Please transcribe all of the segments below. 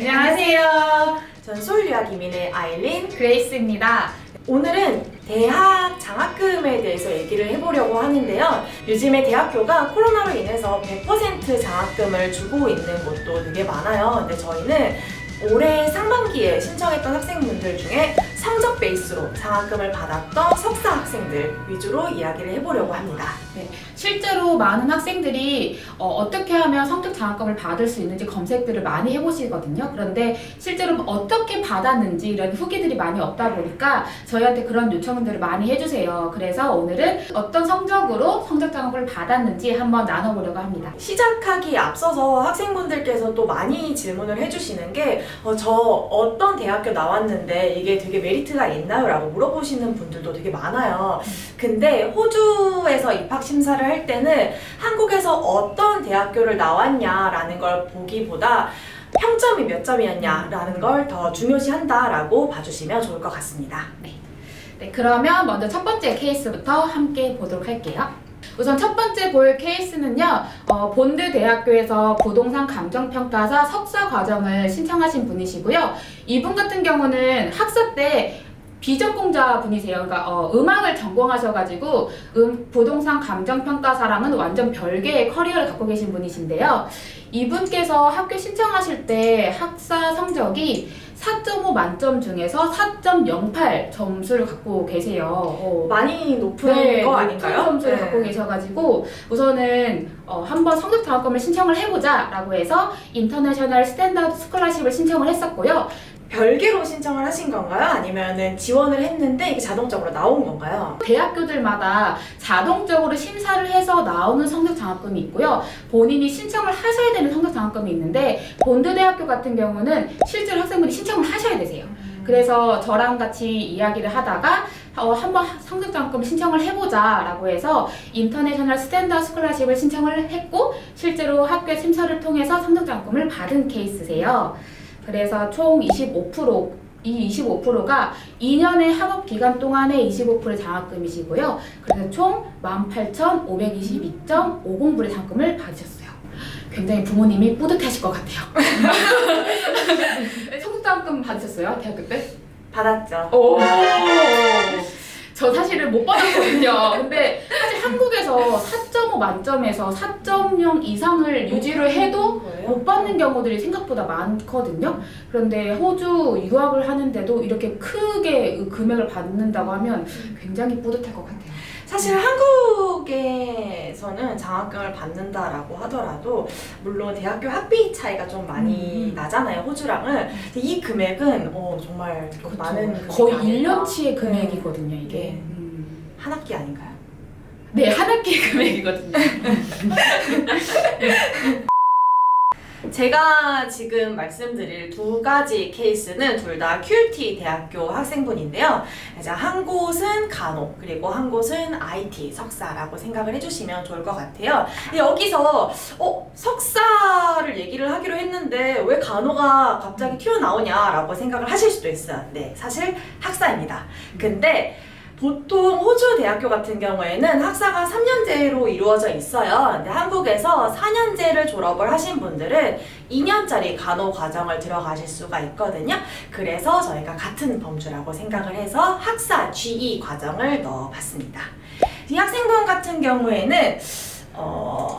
안녕하세요. 전 서울유학 이민의 아일린 그레이스입니다. 오늘은 대학 장학금에 대해서 얘기를 해보려고 하는데요. 요즘에 대학교가 코로나로 인해서 100% 장학금을 주고 있는 곳도 되게 많아요. 근데 저희는 올해 상반기에 신청했던 학생분들 중에 성적 베이스로 장학금을 받았던 석사 학생들 위주로 이야기를 해보려고 합니다. 네, 실제로 많은 학생들이 어떻게 하면 성적 장학금을 받을 수 있는지 검색들을 많이 해보시거든요. 그런데 실제로 어떻게 받았는지 이런 후기들이 많이 없다 보니까 저희한테 그런 요청들을 많이 해주세요. 그래서 오늘은 어떤 성적으로 성적 장학금을 받았는지 한번 나눠보려고 합니다. 시작하기에 앞서서 학생분들께서 또 많이 질문을 해주시는 게 저 어떤 대학교 나왔는데 이게 되게 메리트가 있나요? 라고 물어보시는 분들도 되게 많아요. 근데 호주에서 입학 심사를 할 때는 한국에서 어떤 대학교를 나왔냐라는 걸 보기보다 평점이 몇 점이었냐라는 걸 더 중요시한다라고 봐주시면 좋을 것 같습니다. 네, 그러면 먼저 첫 번째 케이스부터 함께 보도록 할게요. 우선 첫 번째 볼 케이스는요, 본드 대학교에서 부동산 감정평가사 석사 과정을 신청하신 분이시고요. 이분 같은 경우는 학사 때 비전공자 분이세요. 그러니까 음악을 전공하셔가지고 부동산 감정평가사랑은 완전 별개의 커리어를 갖고 계신 분이신데요. 이분께서 학교 신청하실 때 학사 성적이 4.5 만점 중에서 4.08 점수를 갖고 계세요. 많이 높은 거 아닌가요? 높은 점수를 갖고 계셔가지고 우선은 한번 성적 장학금을 신청을 해보자 라고 해서 인터내셔널 스탠다드 스콜라십을 신청을 했었고요. 별개로 신청을 하신 건가요? 아니면은 지원을 했는데 이게 자동적으로 나온 건가요? 대학교들마다 자동적으로 심사를 해서 나오는 성적 장학금이 있고요. 본인이 신청을 하셔야 되는 성적 장학금이 있는데 본드 대학교 같은 경우는 실제로 학생분이 신청을 하셔야 되세요. 그래서 저랑 같이 이야기를 하다가 한번 성적 장학금 신청을 해보자 라고 해서 인터내셔널 스탠다드 스콜라십을 신청을 했고 실제로 학교 심사를 통해서 성적 장학금을 받은 케이스세요. 그래서 총 25%, 이 25%가 2년의 학업 기간 동안의 25% 장학금이시고요. 그래서 총 18,522.50불의 장학금을 받으셨어요. 굉장히 부모님이 뿌듯하실 것 같아요. 성적 장학금 받으셨어요? 대학교 때? 받았죠. 오. 저 사실은 못 받았거든요. 근데 사실 한국에서 4.5 만점에서 4.0 이상을 유지를 해도 못 받는 경우들이 생각보다 많거든요. 그런데 호주 유학을 하는데도 이렇게 크게 금액을 받는다고 하면 굉장히 뿌듯할 것 같아요. 사실 한국에서는 장학금을 받는다라고 하더라도 물론 대학교 학비 차이가 좀 많이 나잖아요, 호주랑은. 이 금액은 정말 많은 거의 금액이 1년치의 금액이거든요, 이게. 네. 한 학기 아닌가요? 네, 한 학기의 금액이거든요. 제가 지금 말씀드릴 두 가지 케이스는 둘 다 QT 대학교 학생분인데요. 이제 한 곳은 간호, 그리고 한 곳은 IT 석사라고 생각을 해주시면 좋을 것 같아요. 근데 여기서 석사를 얘기를 하기로 했는데 왜 간호가 갑자기 튀어나오냐라고 생각을 하실 수도 있어요. 네, 사실 학사입니다. 근데 보통 호주 대학교 같은 경우에는 학사가 3년제로 이루어져 있어요. 근데 한국에서 4년제를 졸업을 하신 분들은 2년짜리 간호 과정을 들어가실 수가 있거든요. 그래서 저희가 같은 범주라고 생각을 해서 학사 GE 과정을 넣어봤습니다. 이 학생분 같은 경우에는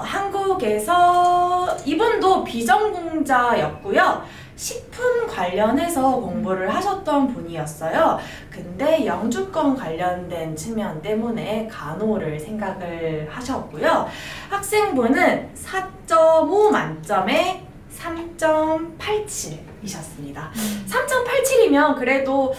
한국에서 이분도 비전공자였고요. 식품 관련해서 공부를 하셨던 분이었어요. 근데 영주권 관련된 측면 때문에 간호를 생각을 하셨고요. 학생분은 4.5 만점에 3.87이셨습니다. 3.87이면 그래도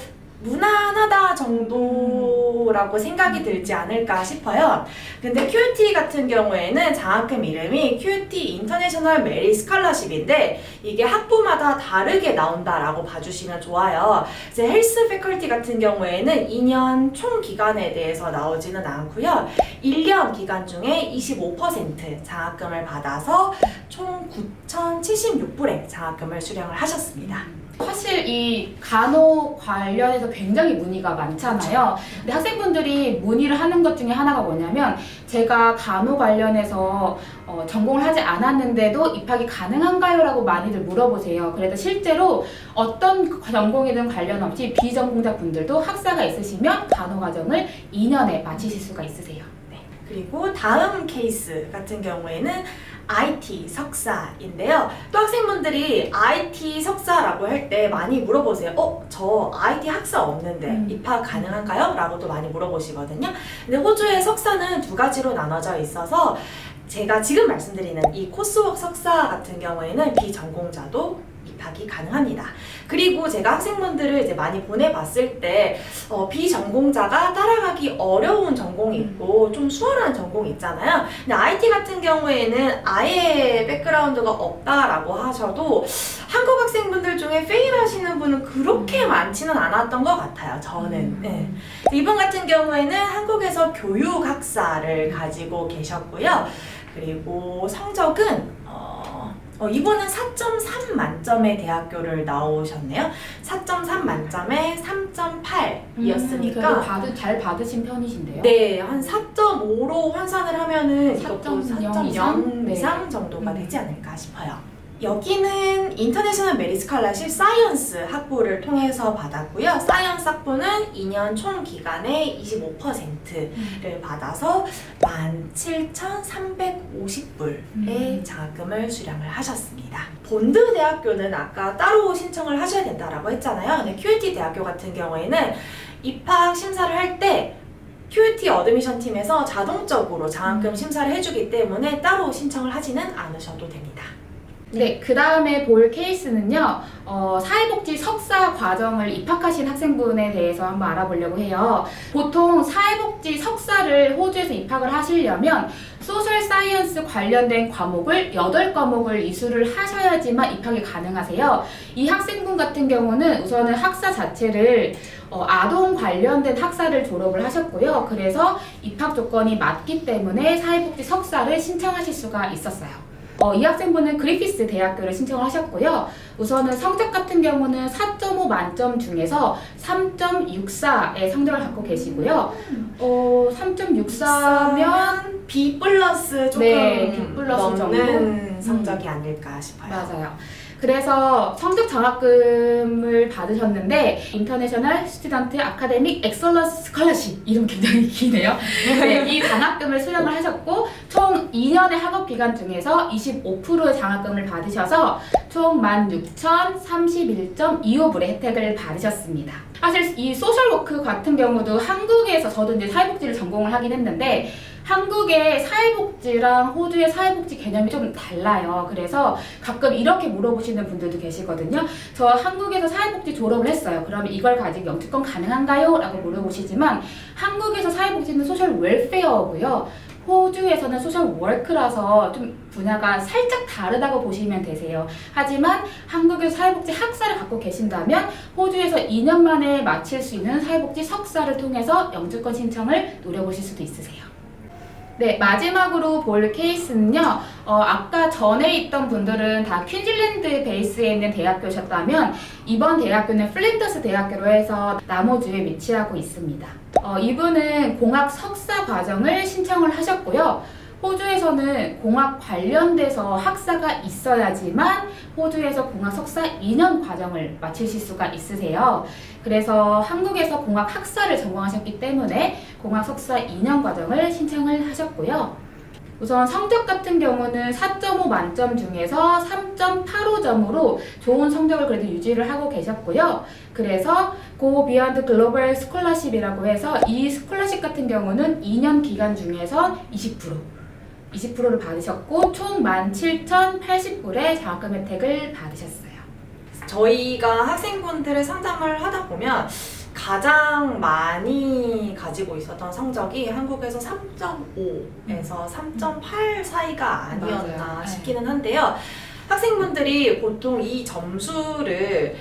무난하다 정도라고 생각이 들지 않을까 싶어요. 근데 QT 같은 경우에는 장학금 이름이 QT 인터내셔널 메리 스칼러십인데 이게 학부마다 다르게 나온다라고 봐주시면 좋아요. 이제 헬스 패컬티 같은 경우에는 2년 총 기간에 대해서 나오지는 않고요. 1년 기간 중에 25% 장학금을 받아서 총 9,076불의 장학금을 수령을 하셨습니다. 사실 이 간호 관련해서 굉장히 문의가 많잖아요. 근데 학생분들이 문의를 하는 것 중에 하나가 뭐냐면 제가 간호 관련해서 전공을 하지 않았는데도 입학이 가능한가요? 라고 많이들 물어보세요. 그래서 실제로 어떤 전공이든 관련 없이 비전공자 분들도 학사가 있으시면 간호 과정을 2년에 마치실 수가 있으세요. 그리고 다음 케이스 같은 경우에는 IT 석사인데요. 또 학생분들이 IT 석사라고 할 때 많이 물어보세요. 저 IT 학사 없는데 입학 가능한가요? 라고 또 많이 물어보시거든요. 근데 호주의 석사는 두 가지로 나눠져 있어서 제가 지금 말씀드리는 이 코스웍 석사 같은 경우에는 비전공자도 입학이 가능합니다. 그리고 제가 학생분들을 이제 많이 보내봤을 때 비전공자가 따라가기 어려운 전공이 있고 좀 수월한 전공이 있잖아요. 근데 IT 같은 경우에는 아예 백그라운드가 없다라고 하셔도 한국 학생분들 중에 페일하시는 분은 그렇게 많지는 않았던 것 같아요. 저는. 네. 이분 같은 경우에는 한국에서 교육학사를 가지고 계셨고요. 그리고 성적은 이분은 4.3 만점의 대학교를 나오셨네요. 4.3 만점에 3.8이었으니까 그래도 잘 받으신 편이신데요? 네, 한 4.5로換算을 하면은 이것도 4.0 4.0 이상 정도가 되지 않을까 싶어요. 여기는 인터내셔널 메리트 스칼러십 사이언스 학부를 통해서 받았고요. 사이언스 학부는 2년 총 기간의 25%를 받아서 17,350불의 장학금을 수령을 하셨습니다. 본드 대학교는 아까 따로 신청을 하셔야 된다라고 했잖아요. 근데 QUT 대학교 같은 경우에는 입학 심사를 할 때 QUT 어드미션 팀에서 자동적으로 장학금 심사를 해주기 때문에 따로 신청을 하지는 않으셔도 됩니다. 네, 그 다음에 볼 케이스는요, 사회복지 석사 과정을 입학하신 학생분에 대해서 한번 알아보려고 해요. 보통 사회복지 석사를 호주에서 입학을 하시려면 소셜 사이언스 관련된 과목을 8과목을 이수를 하셔야지만 입학이 가능하세요. 이 학생분 같은 경우는 우선은 학사 자체를 아동 관련된 학사를 졸업을 하셨고요. 그래서 입학 조건이 맞기 때문에 사회복지 석사를 신청하실 수가 있었어요. 이 학생분은 그리피스 대학교를 신청을 하셨고요. 우선은 성적 같은 경우는 4.5 만점 중에서 3.64의 성적을 갖고 계시고요. 3.64면 B 플러스 조금 B 플러스 넘는 성적이 아닐까 싶어요. 맞아요. 그래서 성적 장학금을 받으셨는데 인터내셔널 스튜던트 아카데믹 엑설런스 스칼러십 이름 굉장히 기네요. 네, 이 장학금을 수령을 하셨고 총 2년의 학업 기간 중에서 25%의 장학금을 받으셔서 총 16,031.25불의 혜택을 받으셨습니다. 사실 이 소셜워크 같은 경우도 한국에서 저도 이제 사회복지를 전공을 하긴 했는데 한국의 사회복지랑 호주의 사회복지 개념이 좀 달라요. 그래서 가끔 이렇게 물어보시는 분들도 계시거든요. 저 한국에서 사회복지 졸업을 했어요. 그러면 이걸 가지고 영주권 가능한가요? 라고 물어보시지만 한국에서 사회복지는 소셜 웰페어고요. 호주에서는 소셜 워크라서 좀 분야가 살짝 다르다고 보시면 되세요. 하지만 한국에서 사회복지 학사를 갖고 계신다면 호주에서 2년 만에 마칠 수 있는 사회복지 석사를 통해서 영주권 신청을 노려보실 수도 있으세요. 네, 마지막으로 볼 케이스는요. 아까 전에 있던 분들은 다 퀸즐랜드 베이스에 있는 대학교셨다면 이번 대학교는 플린더스 대학교로 해서 남호주에 위치하고 있습니다. 이분은 공학 석사 과정을 신청을 하셨고요. 호주에서는 공학 관련돼서 학사가 있어야지만 호주에서 공학 석사 2년 과정을 마치실 수가 있으세요. 그래서 한국에서 공학 학사를 전공하셨기 때문에 공학 석사 2년 과정을 신청을 하셨고요. 우선 성적 같은 경우는 4.5 만점 중에서 3.85점으로 좋은 성적을 그래도 유지를 하고 계셨고요. 그래서 Go Beyond Global Scholarship이라고 해서 이 스콜러십 같은 경우는 2년 기간 중에서 20%를 받으셨고 총 17,080불의 장학금 혜택을 받으셨어요. 저희가 학생분들의 상담을 하다 보면 가장 많이 가지고 있었던 성적이 한국에서 3.5에서 3.8 사이가 아니었나 맞아요. 싶기는 한데요. 학생분들이 보통 이 점수를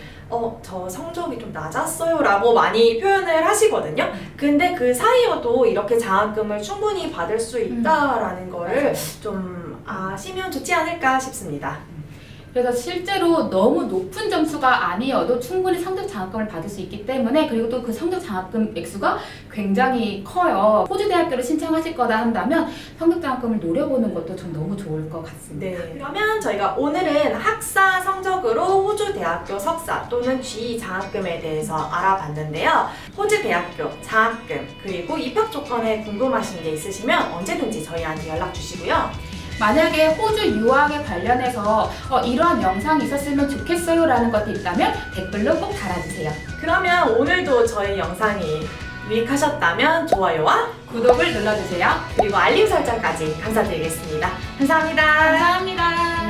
저 성적이 좀 낮았어요 라고 많이 표현을 하시거든요. 근데 그 사이여도 이렇게 장학금을 충분히 받을 수 있다라는 거를 좀 아시면 좋지 않을까 싶습니다. 그래서 실제로 너무 높은 점수가 아니어도 충분히 성적 장학금을 받을 수 있기 때문에, 그리고 또 그 성적 장학금 액수가 굉장히 커요. 호주 대학교를 신청하실 거다 한다면 성적 장학금을 노려보는 것도 전 너무 좋을 것 같습니다. 네. 그러면 저희가 오늘은 학사 성적으로 호주 대학교 석사 또는 GE 장학금에 대해서 알아봤는데요. 호주 대학교 장학금 그리고 입학 조건에 궁금하신 게 있으시면 언제든지 저희한테 연락 주시고요. 만약에 호주 유학에 관련해서 이러한 영상이 있었으면 좋겠어요 라는 것도 있다면 댓글로 꼭 달아주세요. 그러면 오늘도 저희 영상이 유익하셨다면 좋아요와 구독을 눌러주세요. 그리고 알림 설정까지 감사드리겠습니다. 감사합니다. 감사합니다.